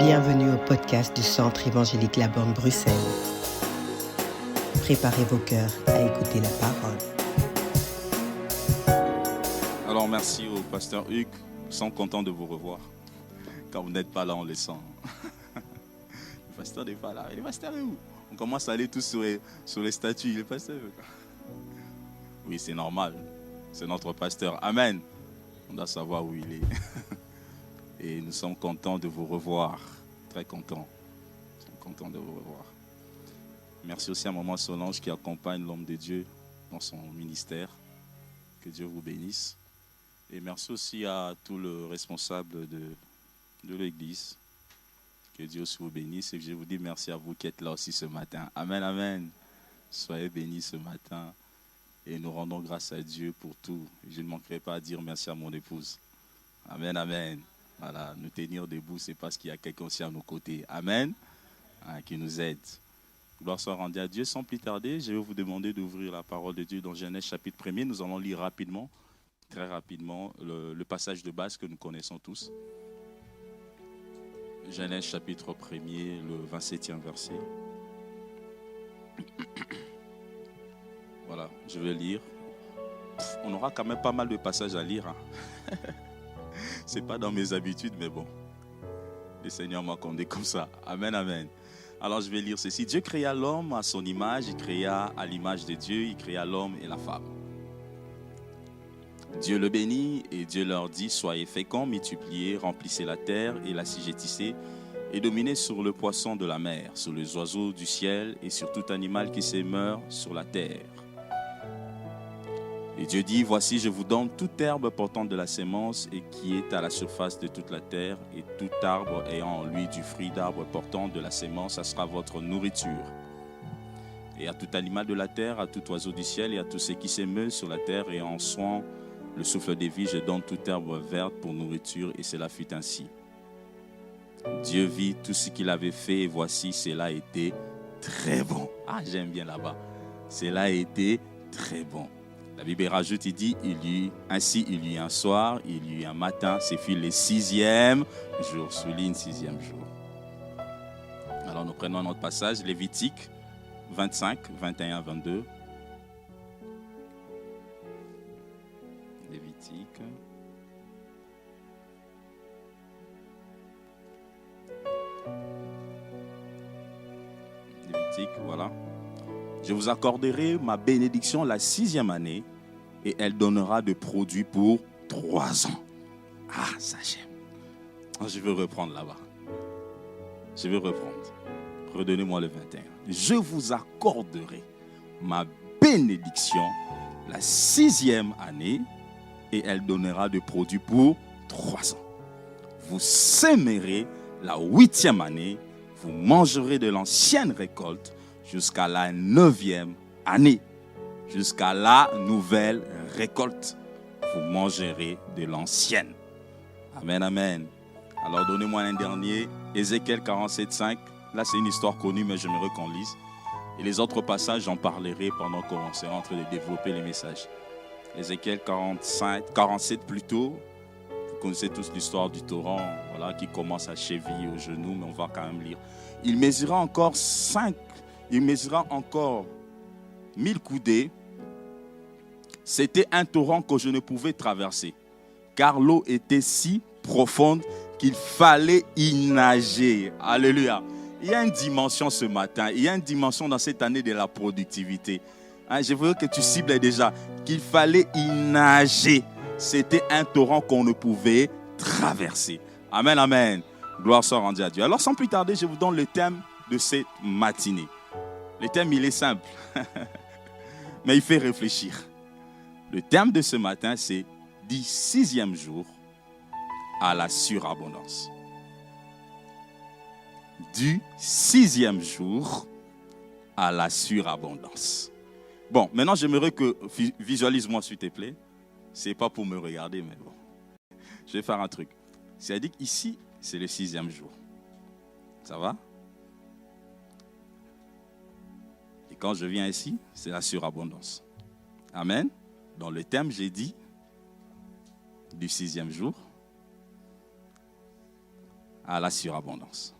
Bienvenue au podcast du Centre évangélique La Borne Bruxelles. Préparez vos cœurs à écouter la parole. Alors merci au pasteur Hugues, nous sommes contents de vous revoir. Quand vous n'êtes pas là, on le sent. Le pasteur n'est pas là. Le pasteur est où? On commence à aller tous sur les statues. Le pasteur. Oui, c'est normal. C'est notre pasteur. Amen. On doit savoir où il est. Et nous sommes contents de vous revoir. Très contents. Nous sommes contents de vous revoir. Merci aussi à Maman Solange qui accompagne l'homme de Dieu dans son ministère. Que Dieu vous bénisse. Et merci aussi à tous les responsables de l'église. Que Dieu aussi vous bénisse. Et je vous dis merci à vous qui êtes là aussi ce matin. Amen, amen. Soyez bénis ce matin. Et nous rendons grâce à Dieu pour tout. Je ne manquerai pas à dire merci à mon épouse. Amen, amen. Voilà, nous tenir debout, c'est parce qu'il y a quelqu'un aussi à nos côtés. Amen. Qui nous aide. Gloire soit rendue à Dieu. Sans plus tarder, je vais vous demander d'ouvrir la parole de Dieu dans Genèse chapitre 1er. Nous allons lire rapidement, très rapidement, le passage de base que nous connaissons tous. Genèse chapitre 1er, le 27e verset. Voilà, je vais lire. On aura quand même pas mal de passages à lire. C'est pas dans mes habitudes, mais bon. Le Seigneur m'a condé comme ça. Amen, amen. Alors je vais lire ceci. Dieu créa l'homme à son image, il créa à l'image de Dieu, il créa l'homme et la femme. Dieu le bénit et Dieu leur dit, soyez féconds, multipliez, remplissez la terre et l'assujettissez et dominez sur le poisson de la mer, sur les oiseaux du ciel et sur tout animal qui se meurt sur la terre. Et Dieu dit, voici, je vous donne toute herbe portant de la sémence et qui est à la surface de toute la terre, et tout arbre ayant en lui du fruit d'arbre portant de la sémence, ça sera votre nourriture. Et à tout animal de la terre, à tout oiseau du ciel et à tout ce qui s'émeut sur la terre et en soin le souffle de vie, je donne toute herbe verte pour nourriture, et cela fut ainsi. Dieu vit tout ce qu'il avait fait, et voici, cela était très bon. Ah, j'aime bien là-bas. Cela était très bon. La Bible rajoute, il dit, ainsi il y eut un soir, il y eut un matin, ce fut le 6e jour, souligne 6e jour. Alors nous prenons notre passage, Lévitique 25, 21, 22. Lévitique. Lévitique, voilà. Je vous accorderai ma bénédiction la 6e année et elle donnera de produits pour 3 ans. Ah, ça j'aime. Je veux reprendre là-bas. Je veux reprendre. Redonnez-moi le 21. Je vous accorderai ma bénédiction la 6e année et elle donnera de produits pour 3 ans. Vous sèmerez la 8e année, vous mangerez de l'ancienne récolte jusqu'à la 9e année, jusqu'à la nouvelle récolte. Vous mangerez de l'ancienne. Amen, amen. Alors donnez-moi un dernier, Ézéchiel 47, 5. Là c'est une histoire connue, mais j'aimerais qu'on lise. Et les autres passages, j'en parlerai pendant qu'on sera en train de développer les messages. Ézéchiel 47 plutôt. Vous connaissez tous l'histoire du torrent, voilà, qui commence à cheville au genou, mais on va quand même lire. Il mesura encore 1000 coudées. C'était un torrent que je ne pouvais traverser, car l'eau était si profonde qu'il fallait y nager. Alléluia. Il y a une dimension ce matin, il y a une dimension dans cette année de la productivité. Je veux que tu cibles déjà qu'il fallait y nager. C'était un torrent qu'on ne pouvait traverser. Amen, amen. Gloire soit rendue à Dieu. Alors sans plus tarder, je vous donne le thème de cette matinée. Le thème, il est simple, mais il fait réfléchir. Le thème de ce matin, c'est du 6e jour à la surabondance. Du 6e jour à la surabondance. Bon, maintenant, j'aimerais que visualise-moi, s'il te plaît. C'est pas pour me regarder, mais bon. Je vais faire un truc. C'est-à-dire qu'ici, c'est le 6e jour. Ça va? Et quand je viens ici, c'est la surabondance. Amen. Dans le thème, j'ai dit du 6e jour à la surabondance.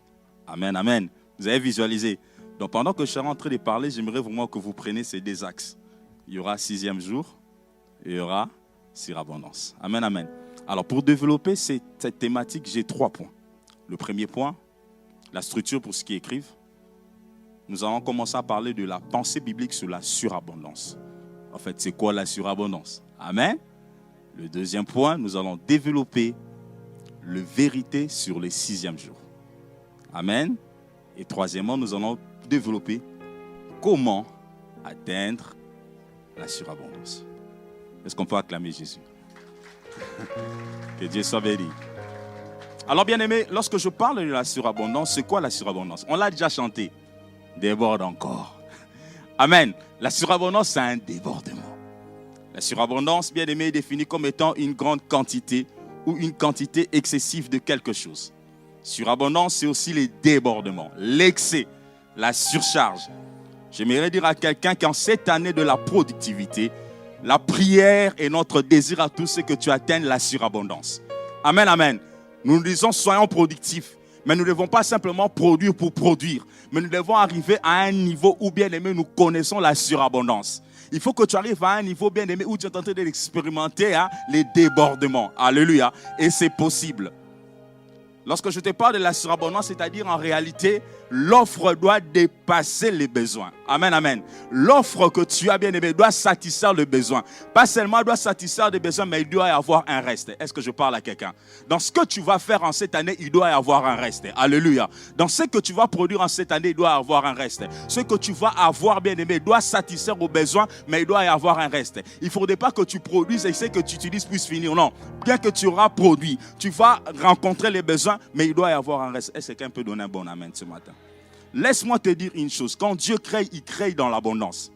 Amen, amen. Vous avez visualisé. Donc pendant que je serai en train de parler, j'aimerais vraiment que vous preniez ces deux axes. Il y aura 6e jour et il y aura surabondance. Amen, amen. Alors pour développer cette thématique, j'ai 3 points. Le premier point, la structure pour ceux qui écrivent. Nous allons commencer à parler de la pensée biblique sur la surabondance. En fait, c'est quoi la surabondance? Amen. Le deuxième point, nous allons développer la vérité sur les 6e jours. Amen. Et troisièmement, nous allons développer comment atteindre la surabondance. Est-ce qu'on peut acclamer Jésus? Que Dieu soit béni. Alors bien aimé, lorsque je parle de la surabondance, c'est quoi la surabondance? On l'a déjà chanté. Déborde encore. Amen. La surabondance, c'est un débordement. La surabondance, bien aimé, est définie comme étant une grande quantité ou une quantité excessive de quelque chose. Surabondance, c'est aussi les débordements, l'excès, la surcharge. J'aimerais dire à quelqu'un qu'en cette année de la productivité, la prière et notre désir à tous, c'est que tu atteignes la surabondance. Amen, amen. Nous nous disons, soyons productifs. Mais nous ne devons pas simplement produire pour produire. Mais nous devons arriver à un niveau où, bien aimé, nous connaissons la surabondance. Il faut que tu arrives à un niveau, bien aimé, où tu es en train d'expérimenter les débordements. Alléluia. Et c'est possible. Lorsque je te parle de la surabondance, c'est-à-dire en réalité, l'offre doit dépasser les besoins. Amen, amen. L'offre que tu as, bien aimé, doit satisfaire le besoin. Pas seulement doit satisfaire les besoins, mais il doit y avoir un reste. Est-ce que je parle à quelqu'un? Dans ce que tu vas faire en cette année, il doit y avoir un reste. Alléluia. Dans ce que tu vas produire en cette année, il doit y avoir un reste. Ce que tu vas avoir, bien aimé, doit satisfaire aux besoins, mais il doit y avoir un reste. Il ne faudrait pas que tu produises et ce que tu utilises puisse finir. Non. Bien que tu auras produit, tu vas rencontrer les besoins, mais il doit y avoir un reste. Est-ce que quelqu'un peut donner un bon amen ce matin? Laisse-moi te dire une chose. Quand Dieu crée, il crée dans l'abondance.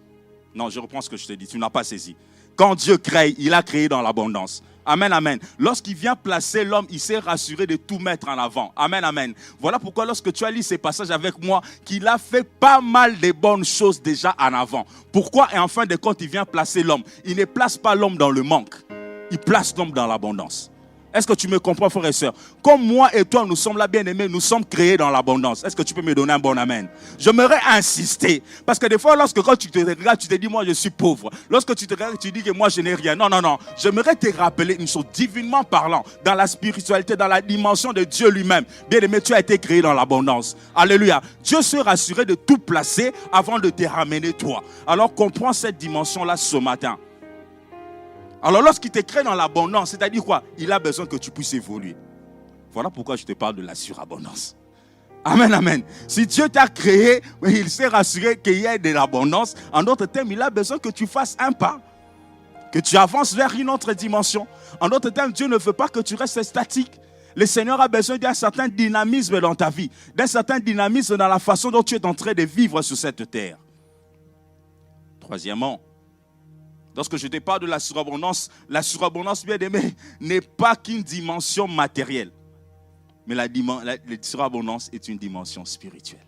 Non, je reprends ce que je te dis. Tu n'as pas saisi. Quand Dieu crée, il a créé dans l'abondance. Amen, amen. Lorsqu'il vient placer l'homme, il s'est rassuré de tout mettre en avant. Amen, amen. Voilà pourquoi lorsque tu as lu ces passages avec moi, qu'il a fait pas mal de bonnes choses déjà en avant. Pourquoi? Et en fin de compte, il vient placer l'homme. Il ne place pas l'homme dans le manque. Il place l'homme dans l'abondance. Est-ce que tu me comprends, frère et soeur? Comme moi et toi, nous sommes là, bien aimés, nous sommes créés dans l'abondance. Est-ce que tu peux me donner un bon amen? J'aimerais insister. Parce que des fois, quand tu te regardes, tu te dis, moi, je suis pauvre. Lorsque tu te regardes, tu dis que moi, je n'ai rien. Non, non, non. J'aimerais te rappeler une chose, divinement parlant, dans la spiritualité, dans la dimension de Dieu lui-même. Bien aimé, tu as été créé dans l'abondance. Alléluia. Dieu se rassurait de tout placer avant de te ramener toi. Alors, comprends cette dimension-là ce matin. Alors lorsqu'il te crée dans l'abondance, c'est-à-dire quoi? Il a besoin que tu puisses évoluer. Voilà pourquoi je te parle de la surabondance. Amen, amen. Si Dieu t'a créé, il s'est rassuré qu'il y ait de l'abondance. En d'autres termes, il a besoin que tu fasses un pas. Que tu avances vers une autre dimension. En d'autres termes, Dieu ne veut pas que tu restes statique. Le Seigneur a besoin d'un certain dynamisme dans ta vie. D'un certain dynamisme dans la façon dont tu es en train de vivre sur cette terre. Troisièmement, lorsque je te parle de la surabondance, bien aimé, n'est pas qu'une dimension matérielle. Mais la surabondance est une dimension spirituelle.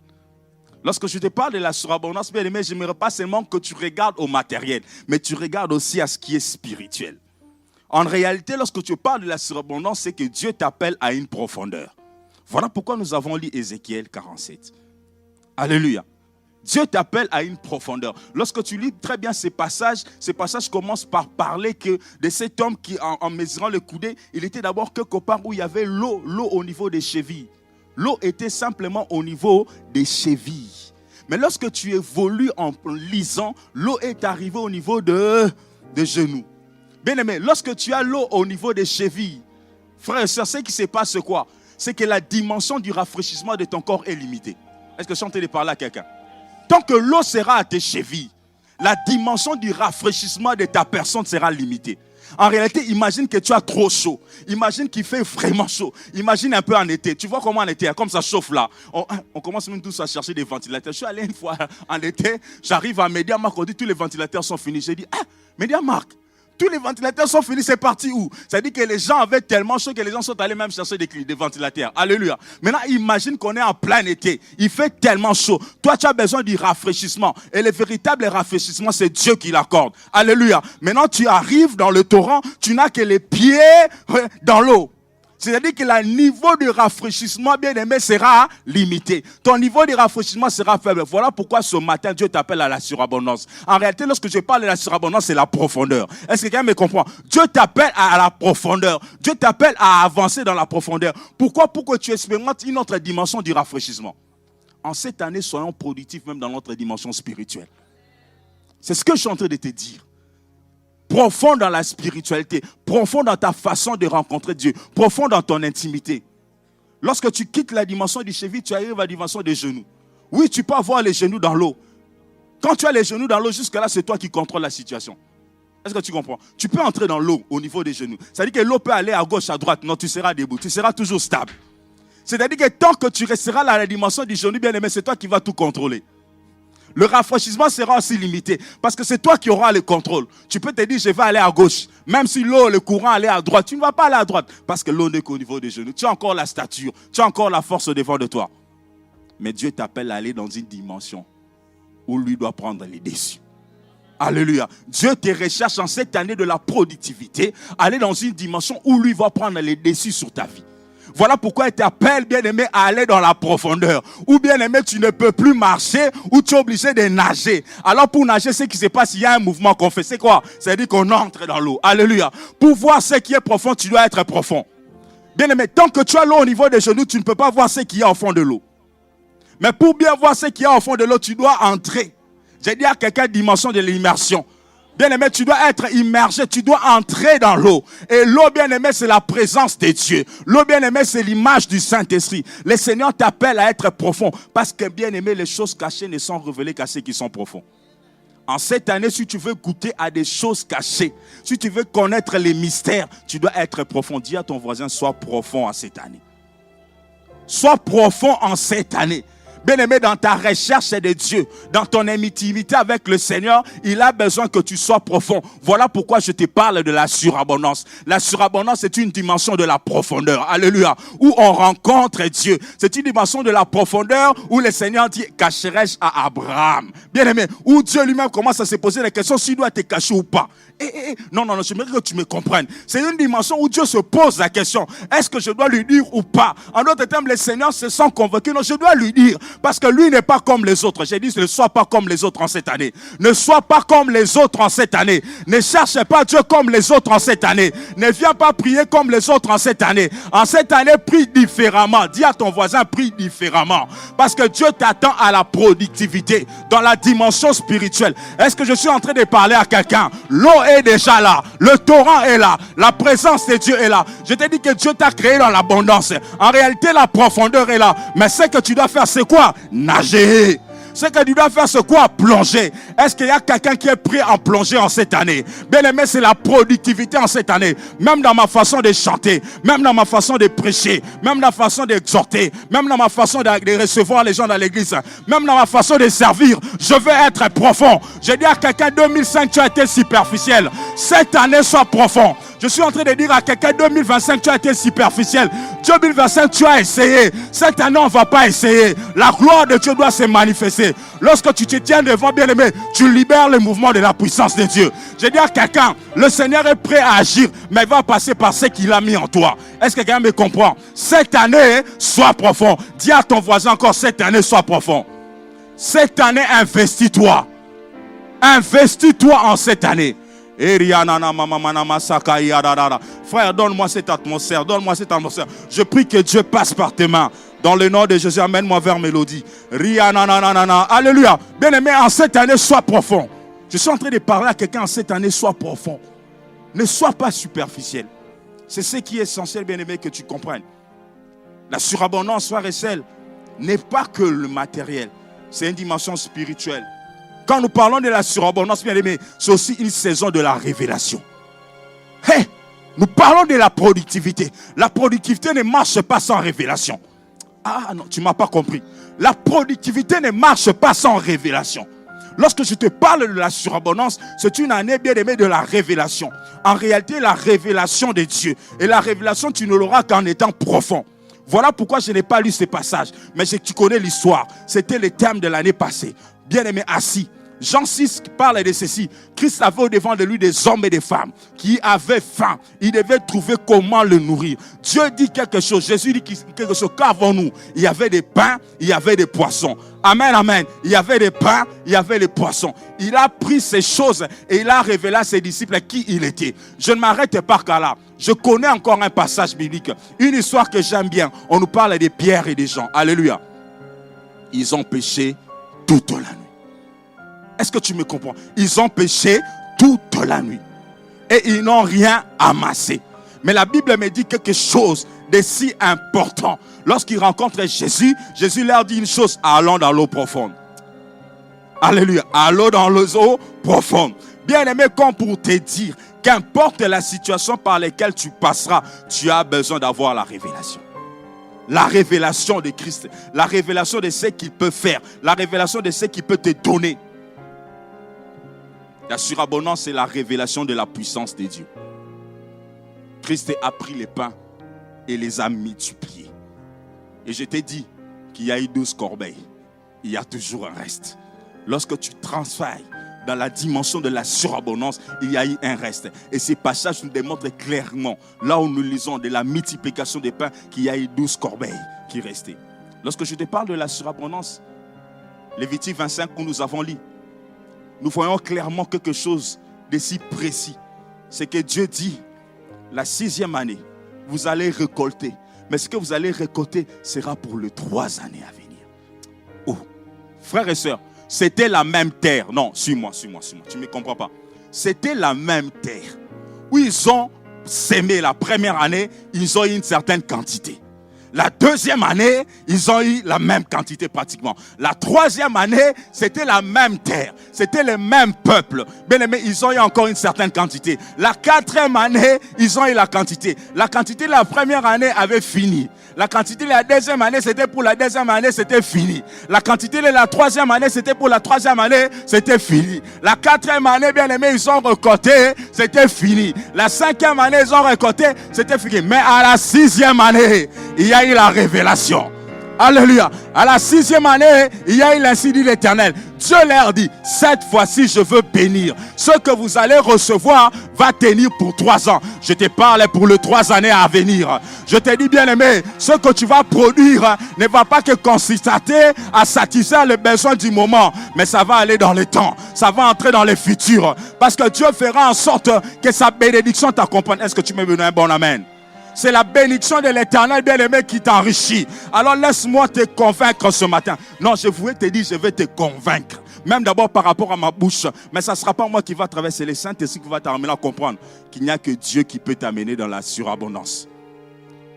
Lorsque je te parle de la surabondance, bien aimé, je n'aimerais pas seulement que tu regardes au matériel, mais tu regardes aussi à ce qui est spirituel. En réalité, lorsque tu parles de la surabondance, c'est que Dieu t'appelle à une profondeur. Voilà pourquoi nous avons lu Ézéchiel 47. Alléluia. Dieu t'appelle à une profondeur. Lorsque tu lis très bien ces passages commencent par parler que de cet homme qui, en mesurant le coudé, il était d'abord quelque part où il y avait l'eau au niveau des chevilles. L'eau était simplement au niveau des chevilles. Mais lorsque tu évolues en lisant, l'eau est arrivée au niveau des genoux. Bien aimé, lorsque tu as l'eau au niveau des chevilles, frère et soeur, ce qui se passe c'est quoi? C'est que la dimension du rafraîchissement de ton corps est limitée. Est-ce que je suis en train de parler à quelqu'un? Tant que l'eau sera à tes chevilles, la dimension du rafraîchissement de ta personne sera limitée. En réalité, imagine que tu as trop chaud. Imagine qu'il fait vraiment chaud. Imagine un peu en été. Tu vois comment en été, comme ça chauffe là. On commence même tous à chercher des ventilateurs. Je suis allé une fois en été, j'arrive à MediaMarkt, on dit tous les ventilateurs sont finis. J'ai dit, MediaMarkt, tous les ventilateurs sont finis, c'est parti où? Ça dit que les gens avaient tellement chaud que les gens sont allés même chercher des ventilateurs. Alléluia. Maintenant, imagine qu'on est en plein été. Il fait tellement chaud. Toi, tu as besoin du rafraîchissement. Et le véritable rafraîchissement, c'est Dieu qui l'accorde. Alléluia. Maintenant, tu arrives dans le torrent, tu n'as que les pieds dans l'eau. C'est-à-dire que le niveau de rafraîchissement, bien aimé, sera limité. Ton niveau de rafraîchissement sera faible. Voilà pourquoi ce matin, Dieu t'appelle à la surabondance. En réalité, lorsque je parle de la surabondance, c'est la profondeur. Est-ce que quelqu'un me comprend? Dieu t'appelle à la profondeur. Dieu t'appelle à avancer dans la profondeur. Pourquoi? Pour que tu expérimentes une autre dimension du rafraîchissement. En cette année, soyons productifs même dans notre dimension spirituelle. C'est ce que je suis en train de te dire. Profond dans la spiritualité, profond dans ta façon de rencontrer Dieu, profond dans ton intimité. Lorsque tu quittes la dimension du cheville, tu arrives à la dimension des genoux. Oui, tu peux avoir les genoux dans l'eau. Quand tu as les genoux dans l'eau, jusque-là, c'est toi qui contrôles la situation. Est-ce que tu comprends? Tu peux entrer dans l'eau au niveau des genoux. C'est-à-dire que l'eau peut aller à gauche, à droite. Non, tu seras debout. Tu seras toujours stable. C'est-à-dire que tant que tu resteras dans la dimension du genou, bien aimé, c'est toi qui vas tout contrôler. Le rafraîchissement sera aussi limité parce que c'est toi qui auras le contrôle. Tu peux te dire, je vais aller à gauche. Même si l'eau, le courant allait à droite, tu ne vas pas aller à droite parce que l'eau n'est qu'au niveau des genoux. Tu as encore la stature, tu as encore la force devant de toi. Mais Dieu t'appelle à aller dans une dimension où lui doit prendre les dessus. Alléluia. Dieu te recherche en cette année de la productivité, aller dans une dimension où lui va prendre les dessus sur ta vie. Voilà pourquoi il t'appelle, bien-aimé, à aller dans la profondeur. Ou bien-aimé, tu ne peux plus marcher ou tu es obligé de nager. Alors pour nager, ce qui se passe, il y a un mouvement qu'on fait. C'est quoi? C'est-à-dire qu'on entre dans l'eau. Alléluia. Pour voir ce qui est profond, tu dois être profond. Bien-aimé, tant que tu as l'eau au niveau des genoux, tu ne peux pas voir ce qu'il y a au fond de l'eau. Mais pour bien voir ce qu'il y a au fond de l'eau, tu dois entrer. J'ai dit à quelqu'un dimension de l'immersion. Bien-aimé, tu dois être immergé, tu dois entrer dans l'eau. Et l'eau, bien-aimé, c'est la présence de Dieu. L'eau, bien-aimé, c'est l'image du Saint-Esprit. Le Seigneur t'appelle à être profond. Parce que, bien-aimé, les choses cachées ne sont révélées qu'à ceux qui sont profonds. En cette année, si tu veux goûter à des choses cachées, si tu veux connaître les mystères, tu dois être profond. Dis à ton voisin, sois profond en cette année. Sois profond en cette année. Bien-aimé, dans ta recherche de Dieu, dans ton intimité avec le Seigneur, il a besoin que tu sois profond. Voilà pourquoi je te parle de la surabondance. La surabondance, c'est une dimension de la profondeur. Alléluia. Où on rencontre Dieu. C'est une dimension de la profondeur où le Seigneur dit, cacherai-je à Abraham? Bien-aimé, où Dieu lui-même commence à se poser la question s'il doit te cacher ou pas. Non, j'aimerais que tu me comprennes. C'est une dimension où Dieu se pose la question. Est-ce que je dois lui dire ou pas? En d'autres termes, le Seigneur se sent convaincu. Non, je dois lui dire. Parce que lui n'est pas comme les autres. J'ai dit, ne sois pas comme les autres en cette année. Ne sois pas comme les autres en cette année. Ne cherche pas Dieu comme les autres en cette année. Ne viens pas prier comme les autres en cette année. En cette année, prie différemment. Dis à ton voisin, prie différemment. Parce que Dieu t'attend à la productivité dans la dimension spirituelle. Est-ce que je suis en train de parler à quelqu'un? L'eau est déjà là. Le torrent est là. La présence de Dieu est là. Je t'ai dit que Dieu t'a créé dans l'abondance. En réalité, la profondeur est là. Mais ce que tu dois faire, c'est quoi? Nager. Ce que tu dois faire, c'est quoi? Plonger. Est-ce qu'il y a quelqu'un qui est prêt à plonger en cette année? Bien aimé, c'est la productivité en cette année. Même dans ma façon de chanter, même dans ma façon de prêcher, même dans ma façon d'exhorter, même dans ma façon de recevoir les gens dans l'église, même dans ma façon de servir, je veux être profond. Je dis à quelqu'un, 2005, tu as été superficiel. Cette année, sois profond. Je suis en train de dire à quelqu'un, 2025, tu as été superficiel. 2025, tu as essayé. Cette année, on ne va pas essayer. La gloire de Dieu doit se manifester. Lorsque tu te tiens devant, bien-aimé, tu libères le mouvement de la puissance de Dieu. Je dis à quelqu'un, le Seigneur est prêt à agir, mais il va passer par ce qu'il a mis en toi. Est-ce que quelqu'un me comprend? Cette année, sois profond. Dis à ton voisin encore, cette année, sois profond. Cette année, investis-toi. Investis-toi en cette année. Frère, donne-moi cette atmosphère, donne-moi cette atmosphère. Je prie que Dieu passe par tes mains. Dans le nom de Jésus, amène-moi vers Mélodie. Alléluia. Bien-aimé, en cette année, sois profond. Je suis en train de parler à quelqu'un en cette année, sois profond. Ne sois pas superficiel. C'est ce qui est essentiel, bien-aimé, que tu comprennes. La surabondance, frère et sœur, n'est pas que le matériel. C'est une dimension spirituelle. Quand nous parlons de la surabondance, bien aimé, c'est aussi une saison de la révélation. Nous parlons de la productivité. La productivité ne marche pas sans révélation. Ah non, tu ne m'as pas compris. La productivité ne marche pas sans révélation. Lorsque je te parle de la surabondance, c'est une année, bien aimée, de la révélation. En réalité, la révélation de Dieu. Et la révélation, tu ne l'auras qu'en étant profond. Voilà pourquoi je n'ai pas lu ce passage. Mais tu connais l'histoire. C'était le thème de l'année passée. Bien aimé, assis. Jean 6 parle de ceci. Christ avait au devant de lui des hommes et des femmes qui avaient faim. Il devait trouver comment le nourrir. Dieu dit quelque chose. Jésus dit quelque chose. Qu'avons-nous? Il y avait des pains, il y avait des poissons. Amen, amen. Il y avait des pains, il y avait des poissons. Il a pris ces choses et il a révélé à ses disciples qui il était. Je ne m'arrête pas qu'à là. Je connais encore un passage biblique. Une histoire que j'aime bien. On nous parle des Pierre et des Jean. Alléluia. Ils ont péché toute la nuit. Est-ce que tu me comprends? Ils ont péché toute la nuit. Et ils n'ont rien amassé. Mais la Bible me dit quelque chose de si important. Lorsqu'ils rencontrent Jésus, Jésus leur dit une chose: allons dans l'eau profonde. Alléluia. Allons dans l'eau profonde. Bien aimé, comme pour te dire, qu'importe la situation par laquelle tu passeras, tu as besoin d'avoir la révélation. La révélation de Christ. La révélation de ce qu'il peut faire. La révélation de ce qu'il peut te donner. La surabondance, c'est la révélation de la puissance de Dieu. Christ a pris les pains et les a multipliés. Et je t'ai dit qu'il y a eu 12 corbeilles. Il y a toujours un reste. Lorsque tu transfères dans la dimension de la surabondance, il y a eu un reste. Et ces passages nous démontrent clairement, là où nous lisons de la multiplication des pains, qu'il y a eu 12 corbeilles qui restaient. Lorsque je te parle de la surabondance, Lévitique 25 que nous avons lu, nous voyons clairement quelque chose de si précis. C'est que Dieu dit, la 6e année, vous allez récolter. Mais ce que vous allez récolter sera pour les 3 années à venir. Oh, frères et sœurs, c'était la même terre. Non, suis-moi. Tu ne me comprends pas. C'était la même terre où ils ont sémé la première année, ils ont eu une certaine quantité. La 2e année, ils ont eu la même quantité pratiquement. La 3e année, c'était la même terre. C'était le même peuple. Bien aimé, ils ont eu encore une certaine quantité. La 4e année, ils ont eu la quantité. La quantité de la première année avait fini. La quantité de la 2e année, c'était pour la 2e année, c'était fini. La quantité de la 3e année, c'était pour la 3e année, c'était fini. La 4e année, bien aimé, ils ont récolté, c'était fini. La 5e année, ils ont récolté, c'était fini. Mais à la 6e année, il y a eu la révélation. Alléluia. À la 6e année, il y a eu l'ainsi dit l'Éternel. Dieu leur dit, cette fois-ci, je veux bénir. Ce que vous allez recevoir va tenir pour 3 ans. Je te parle pour les 3 années à venir. Je te dis, bien aimé, ce que tu vas produire ne va pas que consister à satisfaire les besoins du moment, mais ça va aller dans le temps. Ça va entrer dans le futur. Parce que Dieu fera en sorte que sa bénédiction t'accompagne. Est-ce que tu me donnes un bon amen? C'est la bénédiction de l'Éternel, bien-aimé, qui t'enrichit. Alors laisse-moi te convaincre ce matin. Non, je voulais te dire, je vais te convaincre. Même d'abord par rapport à ma bouche. Mais ça ne sera pas moi qui va traverser les Saint-Esprit qui va t'amener à comprendre qu'il n'y a que Dieu qui peut t'amener dans la surabondance.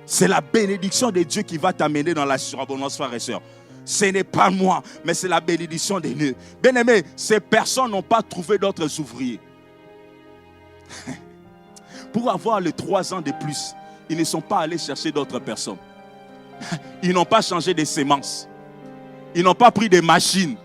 C'est la bénédiction de Dieu qui va t'amener dans la surabondance, frères et sœurs. Ce n'est pas moi, mais c'est la bénédiction de Dieu. Bien-aimé, ces personnes n'ont pas trouvé d'autres ouvriers. Pour avoir les 3 ans de plus, ils ne sont pas allés chercher d'autres personnes. Ils n'ont pas changé de semences. Ils n'ont pas pris des machines.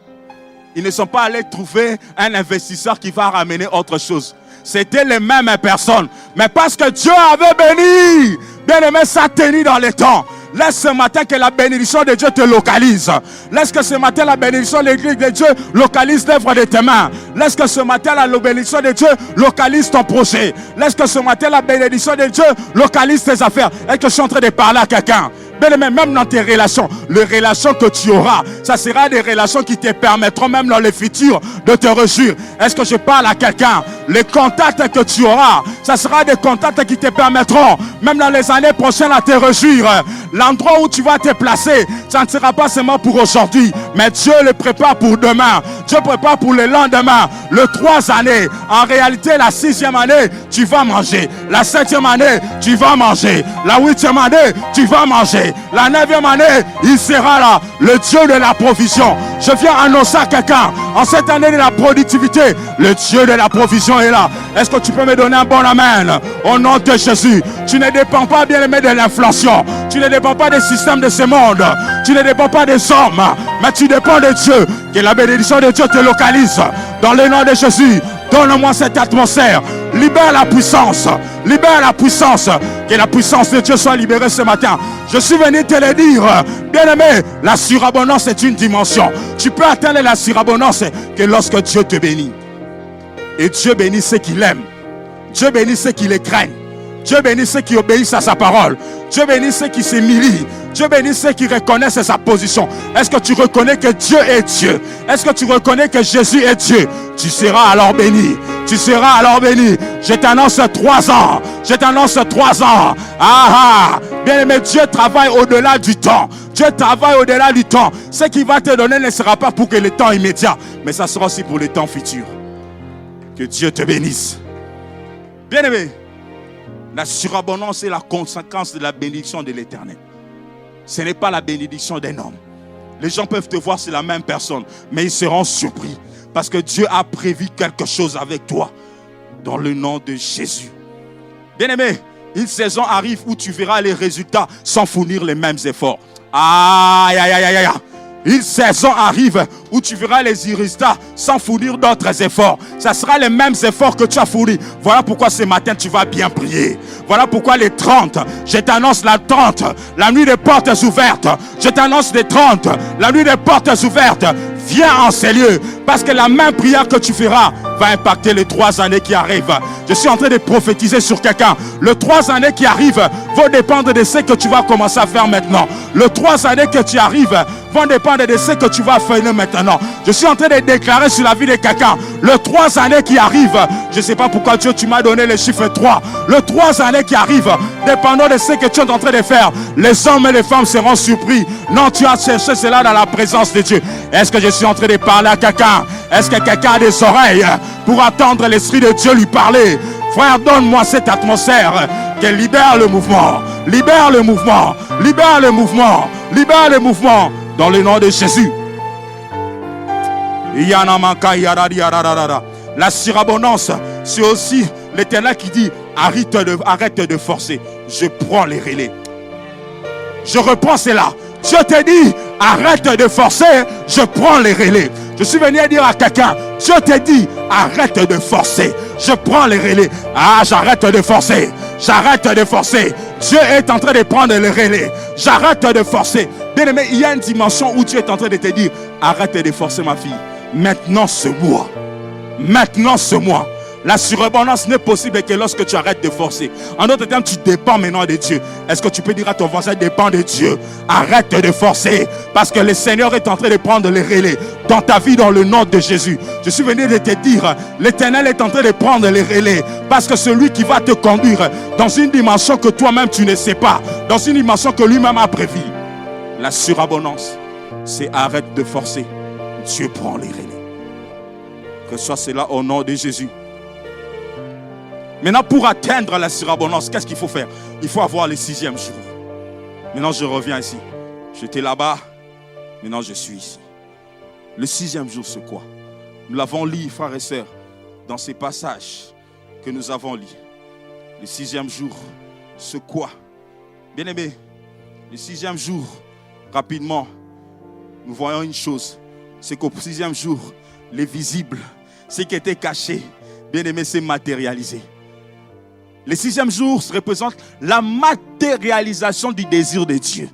Ils ne sont pas allés trouver un investisseur qui va ramener autre chose. C'était les mêmes personnes. Mais parce que Dieu avait béni, bien aimé, ça tenait dans les temps. Laisse ce matin que la bénédiction de Dieu te localise. Laisse que ce matin la bénédiction de l'Église de Dieu localise l'œuvre de tes mains. Laisse que ce matin la bénédiction de Dieu localise ton projet. Laisse que ce matin la bénédiction de Dieu localise tes affaires. Est-ce que je suis en train de parler à quelqu'un? Même dans tes relations, les relations que tu auras, ça sera des relations qui te permettront même dans le futur de te réjouir. Est-ce que je parle à quelqu'un? Les contacts que tu auras, ça sera des contacts qui te permettront même dans les années prochaines à te réjouir. L'endroit où tu vas te placer, ça ne sera pas seulement pour aujourd'hui, mais Dieu le prépare pour demain. Dieu prépare pour le lendemain. Les 3 années, en réalité la 6e année, tu vas manger. La 7e année, tu vas manger. La 8e année, tu vas manger. La 9e année, il sera là, le Dieu de la provision. Je viens annoncer à quelqu'un, en cette année de la productivité, le Dieu de la provision est là. Est-ce que tu peux me donner un bon amen? Au nom de Jésus, tu ne dépends pas, bien aimé, de l'inflation. Tu ne dépends pas des systèmes de ce monde. Tu ne dépends pas des hommes, mais tu dépends de Dieu. Que la bénédiction de Dieu te localise. Dans le nom de Jésus, Donne-moi cette atmosphère. Libère la puissance. Libère la puissance. Que la puissance de Dieu soit libérée ce matin. Je suis venu te le dire. Bien-aimé, la surabondance est une dimension. Tu peux atteindre la surabondance que lorsque Dieu te bénit. Et Dieu bénit ceux qui l'aiment. Dieu bénit ceux qui les craignent. Dieu bénit ceux qui obéissent à sa parole. Dieu bénit ceux qui s'humilient. Dieu bénit ceux qui reconnaissent sa position. Est-ce que tu reconnais que Dieu est Dieu? Est-ce que tu reconnais que Jésus est Dieu? Tu seras alors béni. Tu seras alors béni. Je t'annonce 3 ans. Je t'annonce 3 ans. Ah ah. Bien aimé, Dieu travaille au-delà du temps. Dieu travaille au-delà du temps. Ce qu'il va te donner ne sera pas pour que le temps immédiat, mais ça sera aussi pour le temps futur. Que Dieu te bénisse. Bien aimé, la surabondance est la conséquence de la bénédiction de l'Éternel. Ce n'est pas la bénédiction d'un homme. Les gens peuvent te voir, c'est la même personne, mais ils seront surpris parce que Dieu a prévu quelque chose avec toi dans le nom de Jésus. Bien-aimé, une saison arrive où tu verras les résultats sans fournir les mêmes efforts. Aïe, aïe, aïe, aïe, aïe. Une saison arrive où tu verras les résultats sans fournir d'autres efforts. Ça sera les mêmes efforts que tu as fournis. Voilà pourquoi ce matin tu vas bien prier. Voilà pourquoi les 30, je t'annonce la 30, la nuit des portes ouvertes. Je t'annonce les 30, la nuit des portes ouvertes. Viens en ces lieux, parce que la même prière que tu feras va impacter les 3 années qui arrivent. Je suis en train de prophétiser sur quelqu'un. Les 3 années qui arrivent vont dépendre de ce que tu vas commencer à faire maintenant. Les 3 années que tu arrives vont dépendre de ce que tu vas faire maintenant. Je suis en train de déclarer sur la vie de quelqu'un. Les 3 années qui arrivent, je ne sais pas pourquoi Dieu tu m'as donné le chiffre 3. Les 3 années qui arrivent, dépendant de ce que tu es en train de faire, les hommes et les femmes seront surpris. Non, tu as cherché cela dans la présence de Dieu. Est-ce que je suis en train de parler à quelqu'un? Est-ce que quelqu'un a des oreilles pour entendre l'Esprit de Dieu lui parler? Frère, donne-moi cette atmosphère qui libère le mouvement. Libère le mouvement. Libère le mouvement. Libère le mouvement. Dans le nom de Jésus. La surabondance, c'est aussi l'Éternel qui dit arrête de forcer. Je prends les relais. Je reprends cela. Dieu te dit arrête de forcer. Je prends les relais. Je suis venu dire à quelqu'un, Dieu te dit arrête de forcer. Je prends les relais. Ah, j'arrête de forcer. J'arrête de forcer. Dieu est en train de prendre les relais. J'arrête de forcer. Bien aimé, il y a une dimension où Dieu est en train de te dire arrête de forcer ma fille. Maintenant ce mois. Maintenant ce mois. La surabondance n'est possible que lorsque tu arrêtes de forcer. En d'autres termes, tu dépends maintenant de Dieu. Est-ce que tu peux dire à ton voisin, dépends de Dieu? Arrête de forcer. Parce que le Seigneur est en train de prendre les relais dans ta vie dans le nom de Jésus. Je suis venu de te dire, l'Éternel est en train de prendre les relais. Parce que celui qui va te conduire dans une dimension que toi-même tu ne sais pas. Dans une dimension que lui-même a prévue. La surabondance, c'est arrête de forcer. Dieu prend les relais. Que ce soit cela au nom de Jésus. Maintenant, pour atteindre la surabondance, qu'est-ce qu'il faut faire? Il faut avoir le 6e jour. Maintenant, je reviens ici. J'étais là-bas. Maintenant, je suis ici. Le 6e jour, c'est quoi? Nous l'avons lu, frères et sœurs, dans ces passages que nous avons lus. Le 6e jour, c'est quoi? Bien aimé, le 6e jour, rapidement, nous voyons une chose. C'est qu'au 6e jour, les visibles, ce qui était caché, bien aimé, c'est matérialisé. Le 6e jour représente la matérialisation du désir de Dieu.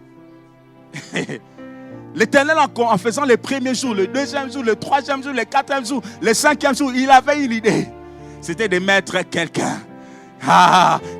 L'Éternel, en faisant les premiers jours, le 2e jour, le 3e jour, le 4e jour, le 5e jour, il avait une idée. C'était de mettre quelqu'un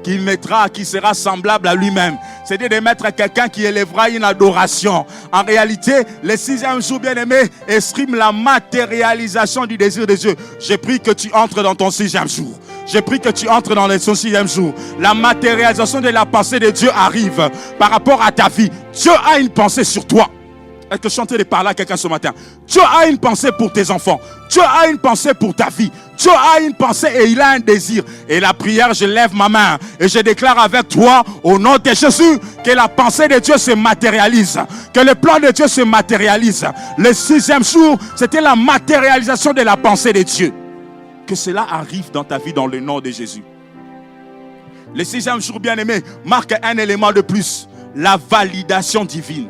qu'il mettra, qui sera semblable à lui-même. C'était de mettre quelqu'un qui élèvera une adoration. En réalité, le 6e jour, bien-aimé, exprime la matérialisation du désir de Dieu. J'ai pris que tu entres dans ton 6e jour. J'ai pris que tu entres dans ton 6e jour. La matérialisation de la pensée de Dieu arrive par rapport à ta vie. Dieu a une pensée sur toi. Est-ce que je suis en train de parler à quelqu'un ce matin? Dieu a une pensée pour tes enfants. Dieu a une pensée pour ta vie. Dieu a une pensée et il a un désir. Et la prière, je lève ma main et je déclare avec toi, au nom de Jésus, que la pensée de Dieu se matérialise. Que le plan de Dieu se matérialise. Le 6e jour, c'était la matérialisation de la pensée de Dieu. Que cela arrive dans ta vie dans le nom de Jésus. Le 6e jour, bien-aimé, marque un élément de plus. La validation divine.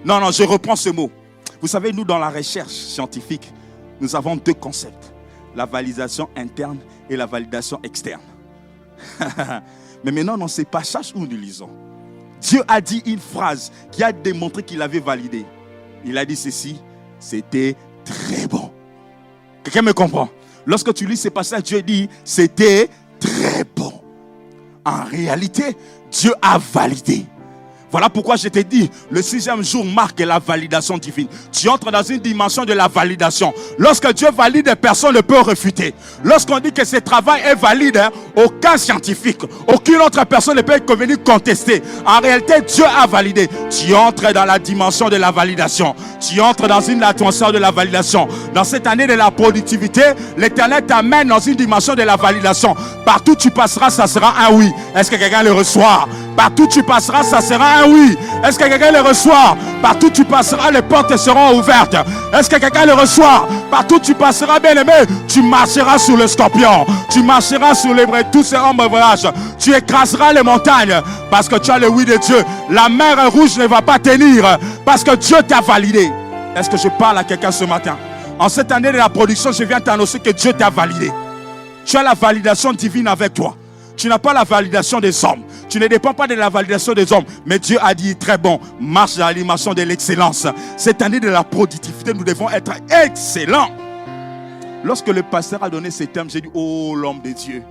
Non, je reprends ce mot. Vous savez, nous, dans la recherche scientifique, nous avons 2 concepts. la validation interne et la validation externe. Mais maintenant, dans ces passages où nous lisons, Dieu a dit une phrase qui a démontré qu'il avait validé. Il a dit ceci, c'était très bon. Quelqu'un me comprend? Lorsque tu lis ces passages, Dieu dit, c'était très bon. En réalité, Dieu a validé. Voilà pourquoi je t'ai dit, le 6e jour marque la validation divine. Tu entres dans une dimension de la validation. Lorsque Dieu valide, personne ne peut refuter. Lorsqu'on dit que ce travail est valide, aucun scientifique, aucune autre personne ne peut venir contester. En réalité, Dieu a validé. Tu entres dans la dimension de la validation. Tu entres dans une atmosphère de la validation. Dans cette année de la productivité, l'Éternel t'amène dans une dimension de la validation. Partout où tu passeras, ça sera un oui. Est-ce que quelqu'un le reçoit? Partout où tu passeras, ça sera un oui. Est-ce que quelqu'un le reçoit? Partout où tu passeras, les portes seront ouvertes. Est-ce que quelqu'un le reçoit? Partout où tu passeras, bien aimé, tu marcheras sur le scorpion. Tu marcheras sur tous ces ombrages. Tu écraseras les montagnes parce que tu as le oui de Dieu. La mer rouge ne va pas tenir parce que Dieu t'a validé. Est-ce que je parle à quelqu'un ce matin? En cette année de la production, je viens t'annoncer que Dieu t'a validé. Tu as la validation divine avec toi. Tu n'as pas la validation des hommes. Tu ne dépends pas de la validation des hommes. Mais Dieu a dit très bon. Marche dans l'animation de l'excellence. Cette année de la productivité, nous devons être excellents. Lorsque le pasteur a donné ces termes, j'ai dit, oh l'homme de Dieu,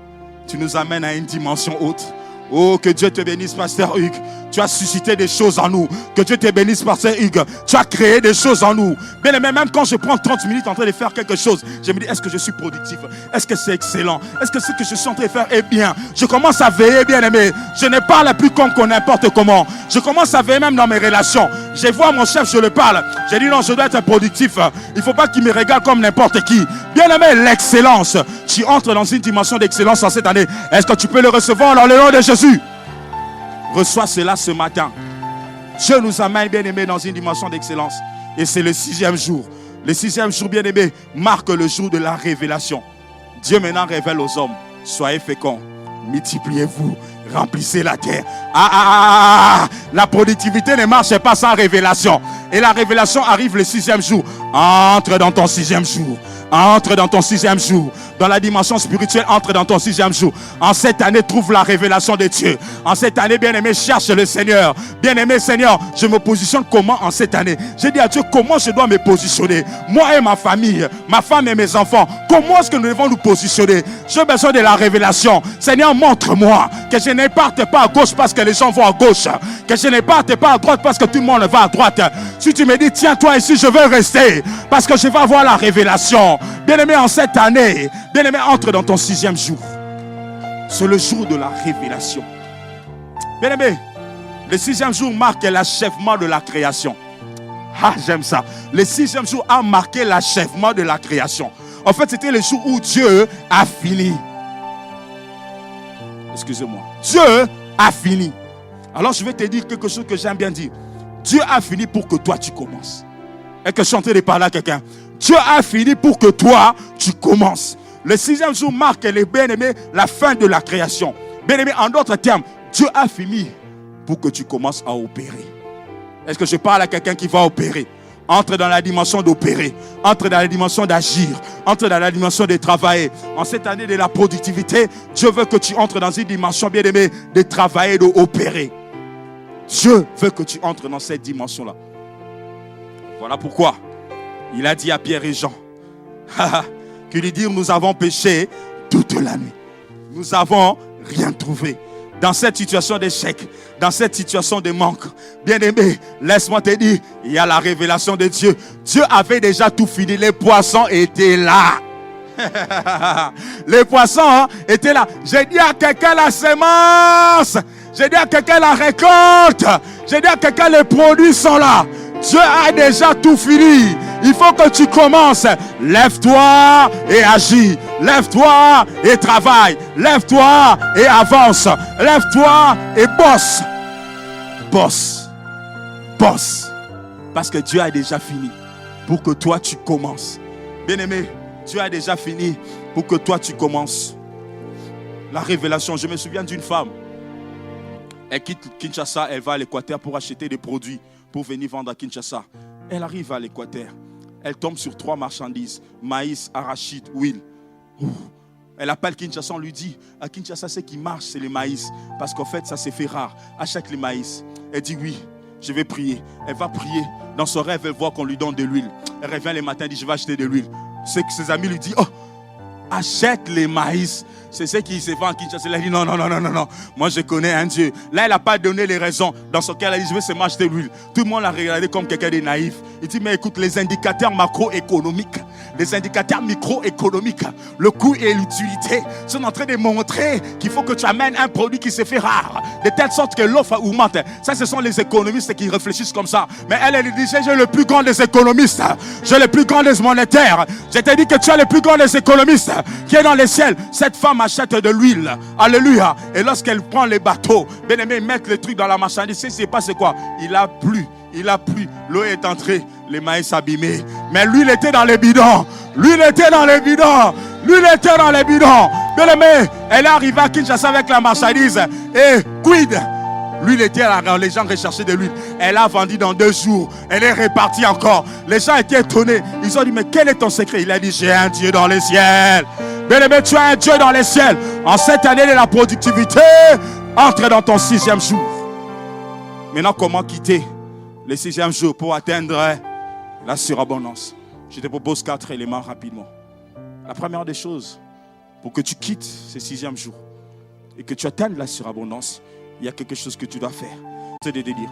tu nous amènes à une dimension haute. Oh, que Dieu te bénisse, pasteur Hugues. Tu as suscité des choses en nous. Que Dieu te bénisse, pasteur Hugues. Tu as créé des choses en nous. Bien aimé, même quand je prends 30 minutes en train de faire quelque chose, je me dis, est-ce que je suis productif? Est-ce que c'est excellent? Est-ce que ce que je suis en train de faire est bien? Je commence à veiller, bien aimé. Je ne parle plus comme qu'on n'importe comment. Je commence à veiller même dans mes relations. Je vois mon chef, je le parle. J'ai dit non, je dois être productif. Il ne faut pas qu'il me regarde comme n'importe qui. Bien aimé, l'excellence. Tu entres dans une dimension d'excellence en cette année. Est-ce que tu peux le recevoir dans le nom de Jésus? Reçois cela ce matin. Dieu nous amène, bien aimé, dans une dimension d'excellence. Et c'est le 6e jour. Le 6e jour, bien aimé, marque le jour de la révélation. Dieu maintenant révèle aux hommes, soyez féconds, multipliez-vous, remplissez la terre. La productivité ne marche pas sans révélation. Et la révélation arrive le 6e jour. Entre dans ton 6e jour. Entre dans ton 6e jour. Dans la dimension spirituelle, entre dans ton 6e jour. En cette année, trouve la révélation de Dieu. En cette année, bien-aimé, cherche le Seigneur. Bien-aimé, Seigneur, je me positionne comment en cette année? J'ai dit à Dieu, comment je dois me positionner? Moi et ma famille, ma femme et mes enfants, comment est-ce que nous devons nous positionner? J'ai besoin de la révélation. Seigneur, montre-moi que je ne parte pas à gauche parce que les gens vont à gauche. Que je ne parte pas à droite parce que tout le monde va à droite. Si tu me dis, tiens-toi ici, je vais rester parce que je vais avoir la révélation. Bien-aimé, en cette année, bien-aimé, entre dans ton 6e jour. C'est le jour de la révélation. Bien-aimé, le 6e jour marque l'achèvement de la création. Ah, j'aime ça. Le 6e jour a marqué l'achèvement de la création. En fait, c'était le jour où Dieu a fini. Excusez-moi. Dieu a fini. Alors, je vais te dire quelque chose que j'aime bien dire. Dieu a fini pour que toi, tu commences. Est-ce que je suis en train de parler à quelqu'un? Dieu a fini pour que toi, tu commences. Le 6e jour marque, les bien-aimés, la fin de la création. Bien-aimés, en d'autres termes, Dieu a fini pour que tu commences à opérer. Est-ce que je parle à quelqu'un qui va opérer? Entre dans la dimension d'opérer. Entre dans la dimension d'agir. Entre dans la dimension de travailler. En cette année de la productivité, Dieu veut que tu entres dans une dimension, bien-aimé, de travailler, d'opérer. Dieu veut que tu entres dans cette dimension-là. Voilà pourquoi il a dit à Pierre et Jean que lui dire, nous avons péché toute la nuit. Nous n'avons rien trouvé. Dans cette situation d'échec, dans cette situation de manque, bien-aimé, laisse-moi te dire, il y a la révélation de Dieu. Dieu avait déjà tout fini. Les poissons étaient là. Les poissons étaient là. J'ai dit à quelqu'un la semence. J'ai dit à quelqu'un la récolte. J'ai dit à quelqu'un les produits sont là. Dieu a déjà tout fini. Il faut que tu commences. Lève-toi et agis. Lève-toi et travaille. Lève-toi et avance. Lève-toi et bosse. Bosse. Bosse. Parce que Dieu a déjà fini pour que toi tu commences. Bien-aimé, Dieu a déjà fini pour que toi tu commences. La révélation, je me souviens d'une femme. Elle quitte Kinshasa, elle va à l'Équateur pour acheter des produits pour venir vendre à Kinshasa. Elle arrive à l'Équateur. Elle tombe sur 3 marchandises. Maïs, arachide, huile. Elle appelle Kinshasa, on lui dit, à Kinshasa, ce qui marche, c'est le maïs. Parce qu'en fait, ça s'est fait rare. Achète le maïs. Elle dit oui, je vais prier. Elle va prier. Dans son rêve, elle voit qu'on lui donne de l'huile. Elle revient le matin, elle dit, je vais acheter de l'huile. C'est que ses amis lui disent, oh, achète les maïs. C'est ce qui se vend à Kinshasa. Elle a dit non. Moi, je connais un Dieu. Là, elle n'a pas donné les raisons. Dans ce cas, elle a dit, je vais seulement acheter l'huile. Tout le monde l'a regardé comme quelqu'un de naïf. Il dit, mais écoute, les indicateurs macroéconomiques, les indicateurs microéconomiques, le coût et l'utilité sont en train de montrer qu'il faut que tu amènes un produit qui se fait rare, de telle sorte que l'offre augmente. Ça, ce sont les économistes qui réfléchissent comme ça. Mais elle dit, j'ai le plus grand des économistes. J'ai le plus grand des monétaires. Je t'ai dit que tu as le plus grand des économistes qui est dans les ciels. Cette femme achète de l'huile. Alléluia. Et lorsqu'elle prend les bateaux, bien aimé, mettre le truc dans la marchandise, c'est passé quoi? Il a plu. L'eau est entrée, les maïs abîmés. Mais l'huile était dans les bidons. Bien aimé, elle est arrivée à Kinshasa avec la marchandise. Et quid? L'huile était là, les gens recherchaient de l'huile. Elle a vendu dans 2 jours. Elle est repartie encore. Les gens étaient étonnés. Ils ont dit, mais quel est ton secret? Il a dit, j'ai un Dieu dans les ciels. Bien aimé, tu as un Dieu dans les ciels. En cette année de la productivité, entre dans ton 6e jour. Maintenant, comment quitter le 6e jour pour atteindre la surabondance? Je te propose 4 éléments rapidement. La première des choses, pour que tu quittes ce 6e jour et que tu atteignes la surabondance, il y a quelque chose que tu dois faire. C'est de te dire,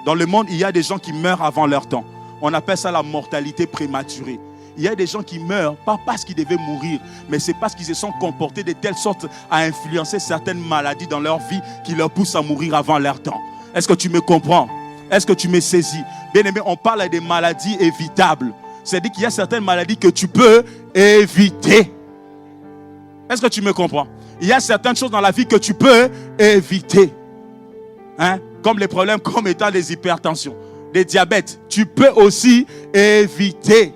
dans le monde, il y a des gens qui meurent avant leur temps. On appelle ça la mortalité prématurée. Il y a des gens qui meurent, pas parce qu'ils devaient mourir, mais c'est parce qu'ils se sont comportés de telle sorte à influencer certaines maladies dans leur vie qui leur poussent à mourir avant leur temps. Est-ce que tu me comprends? Est-ce que tu me saisis? Bien aimé, on parle des maladies évitables. C'est-à-dire qu'il y a certaines maladies que tu peux éviter. Est-ce que tu me comprends? Il y a certaines choses dans la vie que tu peux éviter. Comme les problèmes comme étant des hypertensions, des diabètes. Tu peux aussi éviter.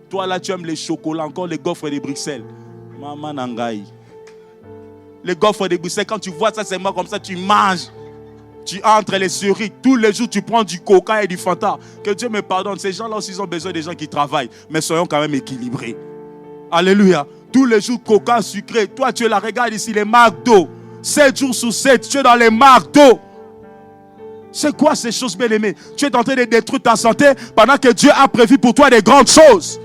Toi là, tu aimes les chocolats, encore les gaufres de Bruxelles. Maman Nangaï. Les gaufres de Bruxelles, quand tu vois ça, c'est moi comme ça, tu manges. Tu entres les souris. Tous les jours, tu prends du coca et du Fanta. Que Dieu me pardonne. Ces gens-là aussi, ils ont besoin des gens qui travaillent. Mais soyons quand même équilibrés. Alléluia. Tous les jours, coca sucré. Toi, tu es là, regarde ici les marques d'eau. 7 jours sur 7, tu es dans les marques d'eau. C'est quoi ces choses, bien aimées? Tu es en train de détruire ta santé pendant que Dieu a prévu pour toi des grandes choses.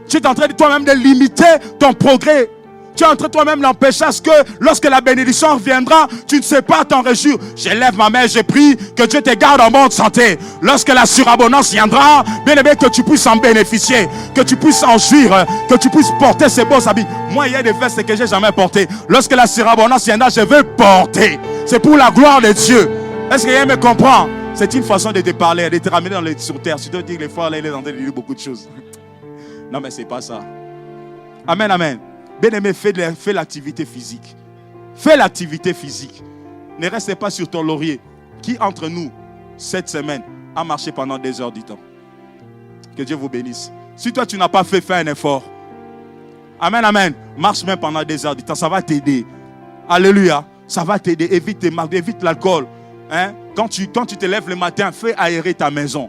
Tu es en train de toi-même de limiter ton progrès. Tu es en train de toi-même d'empêcher à ce que lorsque la bénédiction reviendra, tu ne sais pas t'en réjouir. Je lève ma main, je prie que Dieu te garde en bonne santé. Lorsque la surabondance viendra, bien aimé, que tu puisses en bénéficier, que tu puisses en jouir, que tu puisses porter ces beaux habits. Moi, il y a des vestes que je n'ai jamais portées. Lorsque la surabondance viendra, je veux porter. C'est pour la gloire de Dieu. Est-ce que quelqu'un me comprend? C'est une façon de te parler, de te ramener sur terre. Si tu te dis que les fois, là, il est en train de dire beaucoup de choses. Non, mais ce n'est pas ça. Amen, amen. Bien aimé, fais l'activité physique. Fais l'activité physique. Ne restez pas sur ton laurier. Qui entre nous, cette semaine, a marché pendant 2 heures du temps? Que Dieu vous bénisse. Si toi, tu n'as pas fait, fais un effort. Amen, amen. Marche même pendant 2 heures du temps. Ça va t'aider. Alléluia. Ça va t'aider. Évite tes marques, évite l'alcool. Quand tu te lèves le matin, fais aérer ta maison.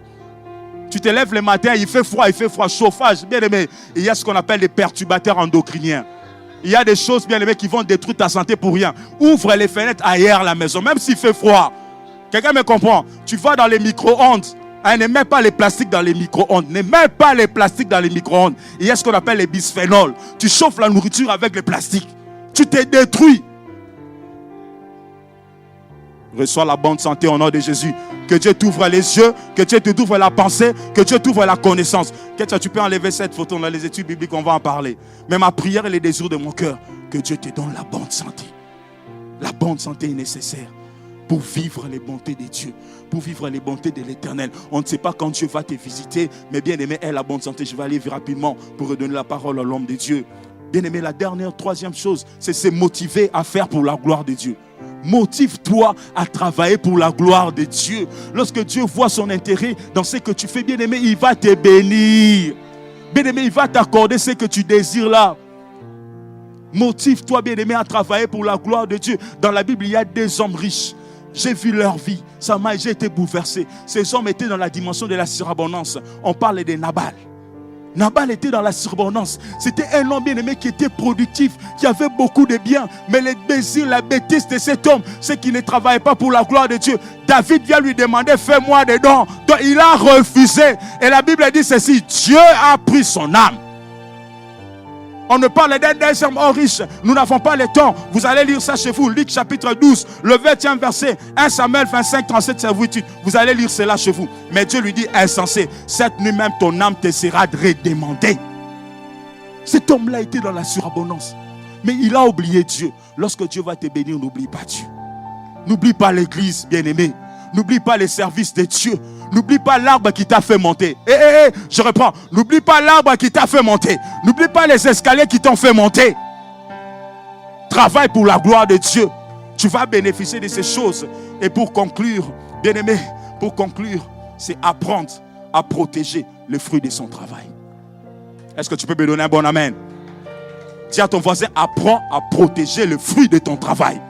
Tu te lèves le matin, il fait froid, chauffage. Bien aimé, il y a ce qu'on appelle des perturbateurs endocriniens. Il y a des choses, bien aimé, qui vont détruire ta santé pour rien. Ouvre les fenêtres, aère la maison, même s'il fait froid. Quelqu'un me comprend? Tu vas dans les micro-ondes. Ne mets pas les plastiques dans les micro-ondes. Ne mets pas les plastiques dans les micro-ondes. Il y a ce qu'on appelle les bisphénols. Tu chauffes la nourriture avec les plastiques. Tu te détruis. Reçois la bonne santé au nom de Jésus. Que Dieu t'ouvre les yeux, que Dieu t'ouvre la pensée, que Dieu t'ouvre la connaissance. Tu peux enlever cette photo dans les études bibliques, on va en parler. Mais ma prière et les désirs de mon cœur, que Dieu te donne la bonne santé. La bonne santé est nécessaire pour vivre les bontés de Dieu, pour vivre les bontés de l'Éternel. On ne sait pas quand Dieu va te visiter, mais bien aimé, aie la bonne santé. Je vais aller rapidement pour redonner la parole à l'homme de Dieu. Bien aimé, la dernière, 3e chose, c'est se motiver à faire pour la gloire de Dieu. Motive-toi à travailler pour la gloire de Dieu. Lorsque Dieu voit son intérêt dans ce que tu fais, bien aimé, il va te bénir. Bien aimé, il va t'accorder ce que tu désires là. Motive-toi, bien aimé, à travailler pour la gloire de Dieu. Dans la Bible, il y a des hommes riches. J'ai vu leur vie. J'ai été bouleversé. Ces hommes étaient dans la dimension de la surabondance. On parle de Nabal. Nabal était dans la surabondance. C'était un homme bien-aimé qui était productif, qui avait beaucoup de biens. Mais les désirs, la bêtise de cet homme, c'est qu'il ne travaillait pas pour la gloire de Dieu. David vient lui demander, fais-moi des dons. Donc il a refusé. Et la Bible dit ceci, Dieu a pris son âme. On ne parle d'un homme riche. Nous n'avons pas le temps. Vous allez lire ça chez vous. Luc chapitre 12, le 20e verset. 1 Samuel 25, 37, 78. Vous allez lire cela chez vous. Mais Dieu lui dit, insensé, cette nuit même ton âme te sera redemandée. Cet homme-là était dans la surabondance. Mais il a oublié Dieu. Lorsque Dieu va te bénir, n'oublie pas Dieu. N'oublie pas l'église, bien-aimé. N'oublie pas les services de Dieu. N'oublie pas l'arbre qui t'a fait monter. Je reprends. N'oublie pas l'arbre qui t'a fait monter. N'oublie pas les escaliers qui t'ont fait monter. Travaille pour la gloire de Dieu. Tu vas bénéficier de ces choses. Et pour conclure, bien-aimé, pour conclure, c'est apprendre à protéger le fruit de son travail. Est-ce que tu peux me donner un bon amen? Dis à ton voisin, apprends à protéger le fruit de ton travail.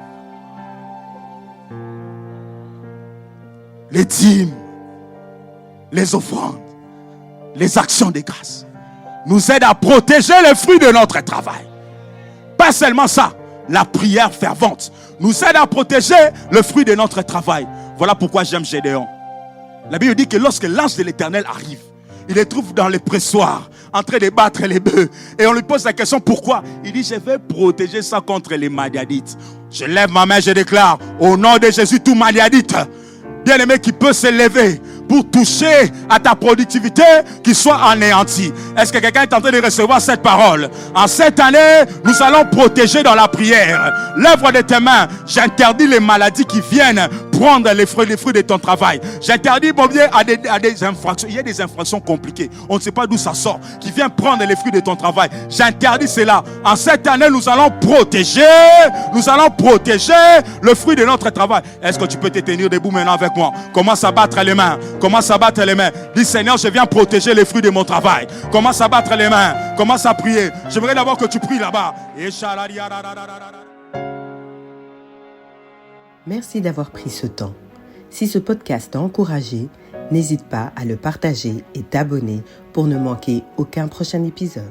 Les dîmes, les offrandes, les actions de grâce nous aident à protéger le fruit de notre travail. Pas seulement ça, la prière fervente nous aide à protéger le fruit de notre travail. Voilà pourquoi j'aime Gédéon. La Bible dit que lorsque l'ange de l'Éternel arrive, il les trouve dans les pressoirs, en train de battre les bœufs. Et on lui pose la question, pourquoi? Il dit, je vais protéger ça contre les Madianites. Je lève ma main, je déclare, au nom de Jésus, tout Madianite, bien-aimé, qui peut se lever pour toucher à ta productivité, qui soit anéantie. Est-ce que quelqu'un est en train de recevoir cette parole? En cette année, nous allons protéger dans la prière. L'œuvre de tes mains, j'interdis les maladies qui viennent prendre les fruits de ton travail. J'interdis, mon Dieu, à des infractions. Il y a des infractions compliquées. On ne sait pas d'où ça sort. Qui viennent prendre les fruits de ton travail. J'interdis cela. En cette année, nous allons protéger le fruit de notre travail. Est-ce que tu peux te tenir debout maintenant avec moi? Commence à battre les mains. Commence à battre les mains. Dis, Seigneur, je viens protéger les fruits de mon travail. Commence à battre les mains. Commence à prier. J'aimerais d'abord que tu pries là-bas. Merci d'avoir pris ce temps. Si ce podcast t'a encouragé, n'hésite pas à le partager et t'abonner pour ne manquer aucun prochain épisode.